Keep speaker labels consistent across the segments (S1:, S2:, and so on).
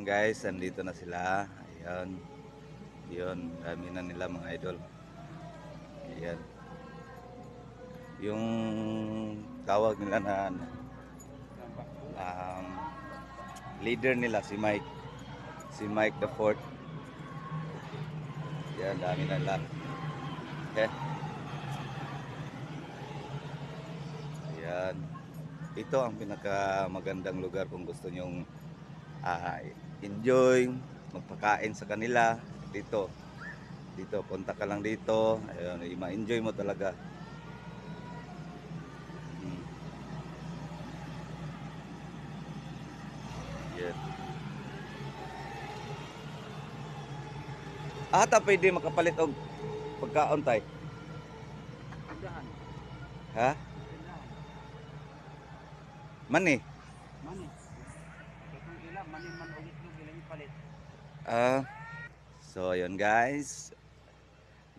S1: guys, andito na sila. Ayan. Yun, dami na nila mga idol. Ayan. Yung tawag nila na ano, um, leader nila si Mike. Si Mike the Fourth. Ayan, dami na nila. Okay. Ayan. Ito ang pinakamagandang lugar kung gusto nyong enjoy, magpakain sa kanila. Dito. Dito, punta ka lang dito. Ayun, ma-enjoy mo talaga. Hmm. Yan. Ta pwede makapalit og pagkaon tay.
S2: Tindahan.
S1: Ha?
S2: Tindahan.
S1: Mani.
S2: Mani. Katong ila mani man ulit yung ilang palit.
S1: Ah, so ayun guys.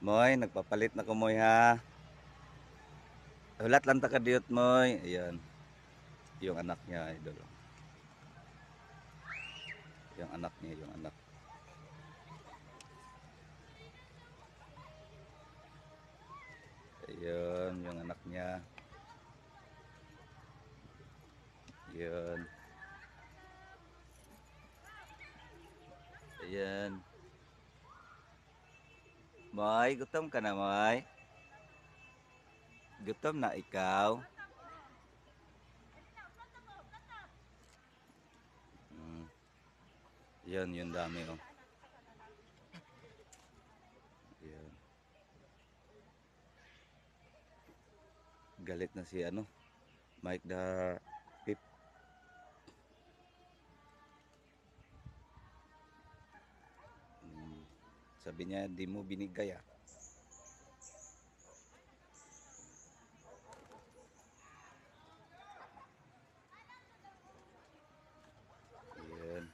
S1: Moy, nagpapalit na ko moy ha. Hulat lang ta ka diyot moy. Ayun. Yung anak niya, idol. Yung anak niya, yung anak. Ayun, yung anak niya. Ayun. Ayan. Moy, gutom ka na, Moy? Gutom na ikaw? Hmm. Yan, yun dami, oh. Yan. Galit na si ano, Mike the Fifth. Hmm. Sabi niya, di mo binigay ah. Yan.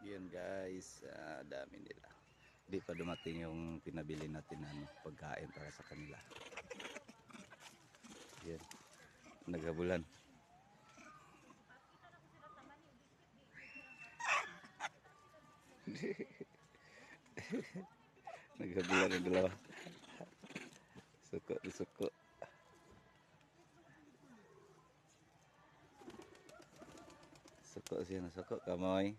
S1: Yan guys, dami nila. Di pa dumating yung pinabili natin na ano, pagkain para sa kanila. Yan, naghabulan. Naghabulan ng dalawa. Suko, suko. Suko siya na suko, kamoy.